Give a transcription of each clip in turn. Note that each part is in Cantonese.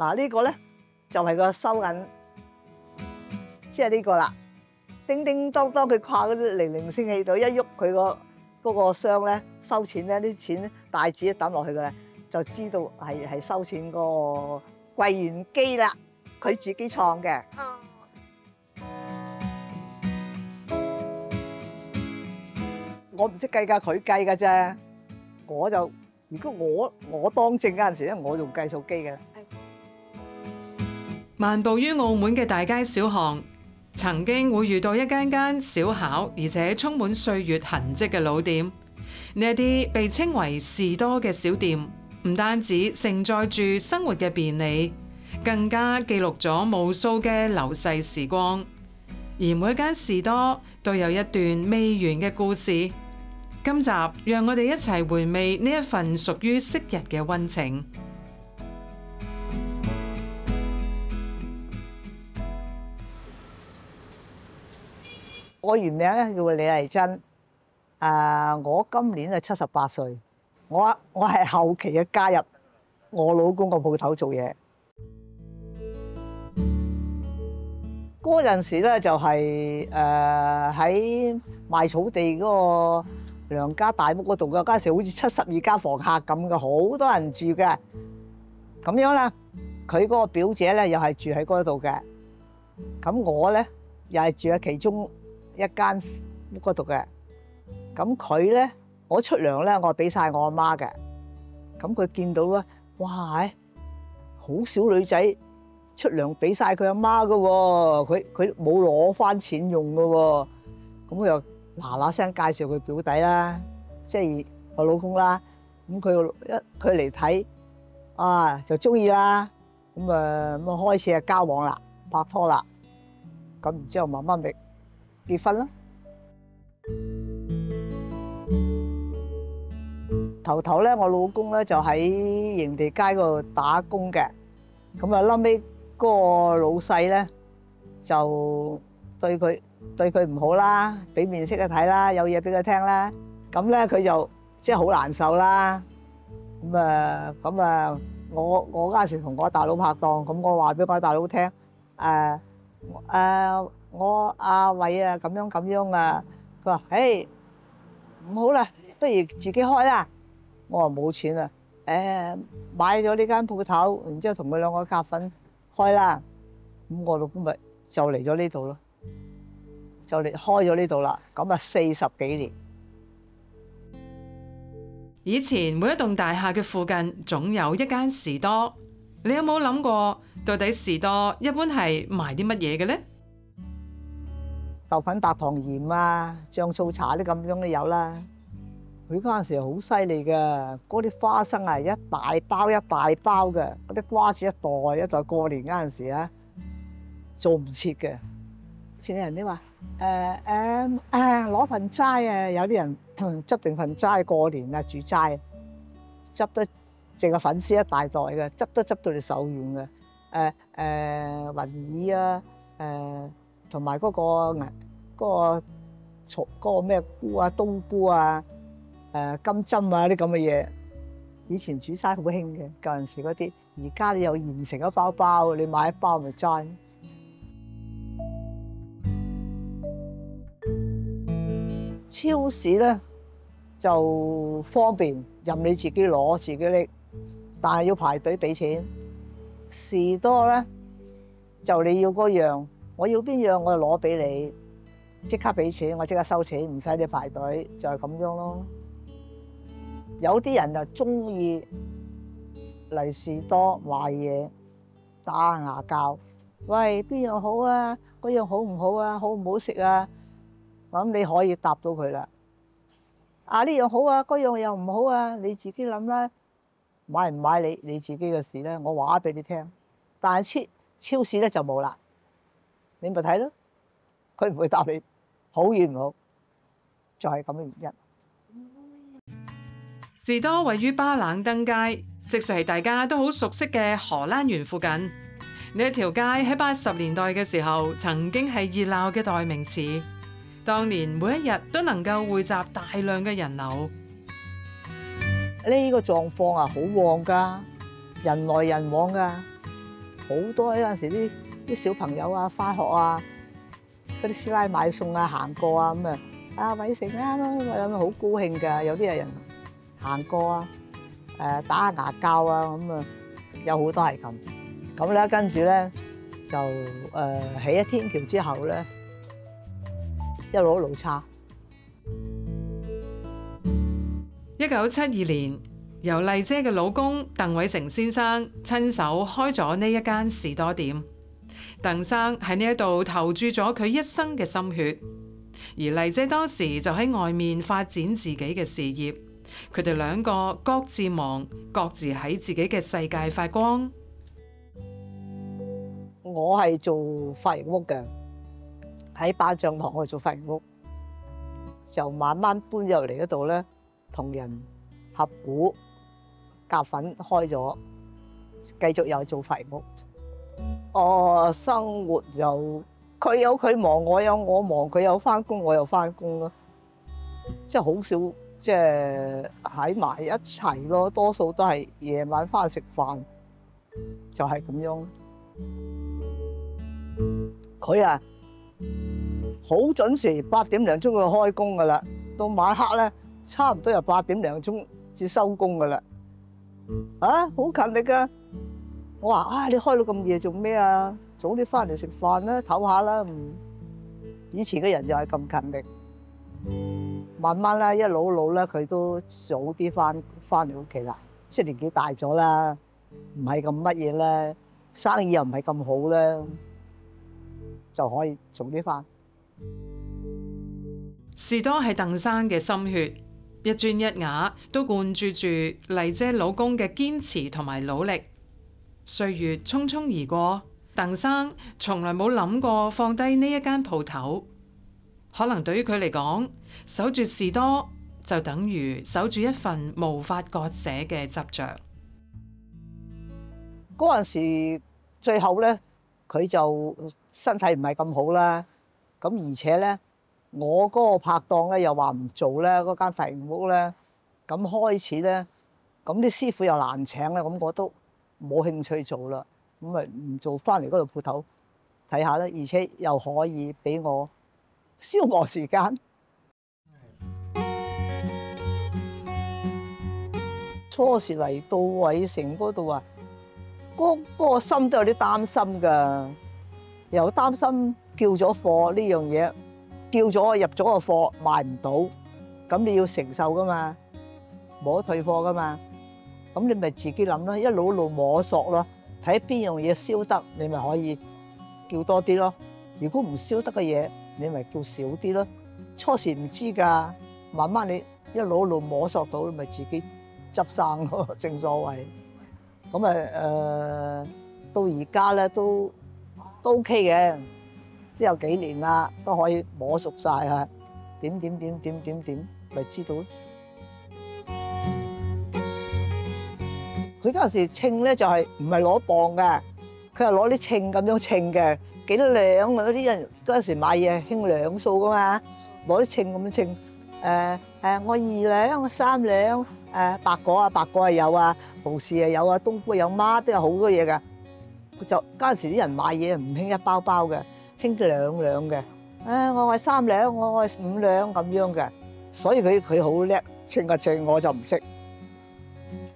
嗱，呢個咧就係個收銀，即係呢個啦。叮叮當當，佢掛嗰啲零零星氣度，一喐佢嗰個箱咧，收錢咧，啲錢大紙一抌落去嘅咧，就知道係收錢個櫃員機啦。佢自己創嘅。我唔識計㗎，佢計㗎啫。如果我當政嗰陣時咧，我用計數機嘅。漫步於澳門嘅大街小巷，曾經會遇到一間間小巧而且充滿歲月痕跡嘅老店。呢一啲被稱為士多嘅小店，唔單止承載住生活嘅便利，更加記錄咗無數嘅流逝時光。而每一間士多都有一段未完嘅故事。今集讓我哋一齊回味呢一份屬於昔日嘅溫情。我原名咧叫李麗珍，我今年係78歲。我係後期嘅加入我老公個鋪頭做嘢。嗰陣時咧就係喺賣草地嗰個梁家大屋嗰度嘅，嗰陣時好似72間房客咁嘅，好多人住嘅。咁樣啦，佢嗰個表姐咧又係住喺嗰度嘅，咁我咧又係住喺其中一間屋嗰度嘅。咁佢咧，我出糧咧，我俾晒我阿媽嘅。咁佢見到咧，哇！好少女仔出糧俾晒佢阿媽嘅喎，佢冇攞翻錢用嘅喎。咁我又嗱嗱聲介紹佢表弟啦，即係我老公啦。咁佢嚟睇就中意啦。咁開始係交往啦，拍拖啦。咁然之後慢慢咪結婚啦。頭咧，我老公咧就喺營地街嗰度打工嘅。咁啊，後尾嗰個老細咧就對佢唔好啦，俾面色佢睇啦，有嘢俾佢聽啦。咁咧佢就即係好難受啦。咁我嗰陣時同我大佬拍檔，咁我話俾我大佬聽，我阿偉啊咁樣啊，佢話：誒唔好啦，不如自己開啦。我話冇錢啊，買咗呢間鋪頭，然之後同佢兩個夾份開啦。咁我老公咪就嚟咗呢度咯，就嚟開咗呢度啦。咁啊40幾年。以前每一棟大廈嘅附近總有一間士多，你有冇諗過到底士多一般係賣啲乜嘢嘅呢？豆粉、白糖、鹽啊、醬醋茶啲咁樣都有啦。佢嗰陣時好犀利嘅，嗰啲花生啊一大包一大包嘅，嗰啲瓜子一袋一袋。過年嗰陣時啊，做唔切嘅。前啲人啲話攞份齋啊，有啲人執定份齋過年啊煮齋，執得淨係粉絲一大袋嘅，執到你手軟嘅。雲耳啊，同埋嗰個咩菇啊，冬菇啊。金針啊啲咁嘅嘢，以前煮齋好興嘅，舊陣時嗰啲，而家你有現成一包包，你買一包咪齋。超市咧就方便，任你自己攞自己拎，但係要排隊俾錢。士多咧就你要嗰樣，我要邊樣我就攞俾你，即刻俾錢，我即刻收錢，唔使你排隊，就係咁樣咯。有啲人就中意嚟士多買嘢打牙膠，喂邊樣好啊？嗰樣好唔好啊？好唔好食啊？咁你可以答到佢啦。呢樣好啊，嗰樣又唔好啊，你自己諗啦。買唔買你自己嘅事咧，我話俾你聽。但係超市咧就冇啦，你咪睇咯，佢唔會答你好與唔好，就係咁嘅原因。士多位於巴冷登街，即係大家都好熟悉嘅荷蘭園附近。呢一條街喺80年代嘅時候，曾經係熱鬧嘅代名詞。當年每一日都能夠匯集大量嘅人流。呢個狀況啊，好旺㗎，人來人往㗎。好多有陣時啲小朋友啊，翻學啊，嗰啲師奶買餸啊，行過啊咁啊，啊偉成啊咁啊，好高興㗎。有啲人行過啊，打牙膠啊咁啊，有好多係咁。咁咧跟住咧就起咗天橋之後咧，一路差。1972年，由麗姐嘅老公鄧偉成先生親手開咗呢一間士多店。鄧生喺呢一度投注咗佢一生嘅心血，而麗姐當時就喺外面發展自己嘅事業。佢哋兩個各自忙，各自喺自己嘅世界發光。我係做髮型屋嘅，喺板樟堂我做髮型屋，就慢慢搬入嚟嗰度咧，同人合股夾份開咗，繼續又做髮型屋。生活就佢有佢忙，我有我忙，佢有翻工，我又翻工咯，即係好少即係喺埋一齊咯，多數都係夜晚翻去食飯，就係咁樣。佢啊好準時8點零鐘佢開工噶啦，到晚黑咧差唔多又8點零鐘至收工噶啦。啊，好勤力噶！我話啊，你開到咁夜做咩啊？早啲翻嚟食飯啦，唞下啦。以前嘅人就係咁勤力，慢慢咧一路咧，佢都早啲翻嚟屋企啦。即係年紀大咗啦，唔係咁乜嘢咧，生意又唔係咁好咧，就可以早啲翻。士多係鄧生嘅心血，一磚一瓦都灌注住麗姐老公嘅堅持同埋努力。歲月匆匆而過，鄧生從來冇諗過放低呢一間鋪頭。可能對於佢嚟講，守住士多就等於守住一份無法割捨嘅執着。嗰陣時最後咧，佢就身體唔係咁好啦。咁而且咧，我嗰個拍檔咧又話唔做咧，嗰間髮型屋咧，咁開始咧，咁啲師傅又難請咧，咁我都冇興趣做啦。咁咪唔做，翻嚟嗰度鋪頭睇下啦，而且又可以俾我消磨時間。初時嚟到偉成嗰度啊，嗰個心都有啲擔心㗎，又擔心叫咗貨呢樣嘢，叫咗入咗個貨賣唔到，咁你要承受㗎嘛，冇得退貨㗎嘛，咁你咪自己諗啦，一路摸索咯，睇邊樣嘢燒得，你咪可以叫多啲咯。如果唔燒得嘅嘢，你咪叫少啲咯。初時唔知㗎，慢慢你一路摸索到，你咪自己執生咯，正所謂。咁到而家咧都 OK 嘅，都有幾年啦，都可以摸熟晒啦。點，咪知道咯。佢嗰陣時稱咧就係唔係攞磅嘅，佢係攞啲稱咁樣稱嘅，幾多兩啊？嗰啲人嗰陣時買嘢興兩數噶嘛，攞啲稱咁樣稱。我2兩、3兩，白果啊有啊，蠔豉啊有啊，冬菇有，乜都有好多嘢㗎。就嗰陣時啲人買嘢唔興一包包嘅，興2兩嘅。我係3兩，我係5兩咁樣嘅，所以佢好叻稱啊稱，我就唔識。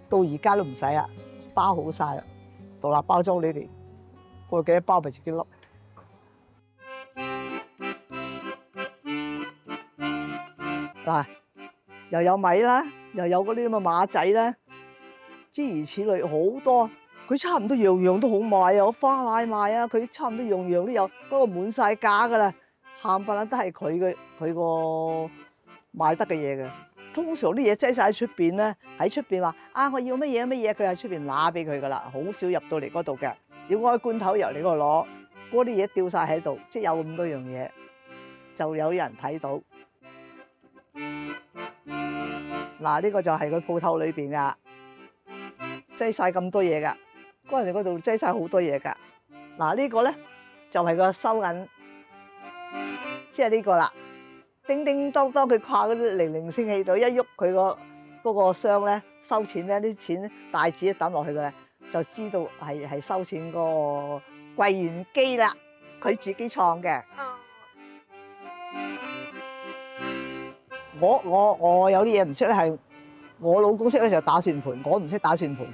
到而家都唔使啦，包好晒啦，獨立包裝你哋，過幾多包咪自己笠。嗱，又有米啦，又有嗰啲咁嘅馬仔啦，諸如此類好多。佢差唔多樣樣都好賣啊，有花奶賣啊，佢差唔多樣樣都有，不過滿晒架噶啦，冚唪唥都係佢個賣得嘅嘢嘅。通常啲嘢擠晒喺出邊咧，喺出邊話我要乜嘢，佢喺出邊拿俾佢噶啦，好少入到嚟嗰度嘅。要開罐頭由你嗰度攞，嗰啲嘢掉晒喺度，即係有咁多樣嘢，就有人睇到。嗱，呢個就係佢鋪頭裏邊噶，擠晒咁多嘢噶，嗰陣時嗰度擠晒好多嘢噶。嗱，呢個咧就係個收銀，即係呢個啦。叮叮當當，佢掛嗰啲零零星器度，一喐佢嗰個箱咧，收錢咧，啲錢帶紙抌落去嘅，就知道係收錢嗰個櫃員機啦，佢自己創嘅。我有啲嘢唔識咧，係我老公識咧就打算盤，我唔識打算盤。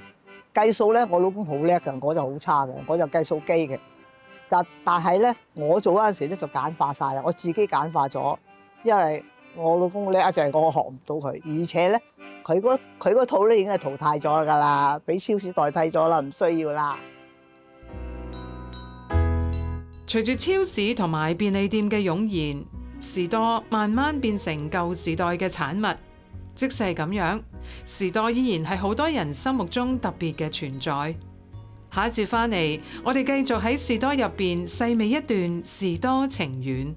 計數咧，我老公好叻嘅，我就好差嘅，我就計數機嘅。但係咧，我做嗰陣時咧就簡化晒啦，我自己簡化咗，因為我老公叻就係我學唔到佢，而且咧佢嗰套咧已經係淘汰咗㗎啦，俾超市代替咗啦，唔需要啦。隨住超市同埋便利店嘅湧現，士多慢慢變成舊時代嘅產物。即使係咁樣，士多依然係好多人心目中特別嘅存在。下一節返嚟，我哋繼續喺士多入邊細味一段士多情緣。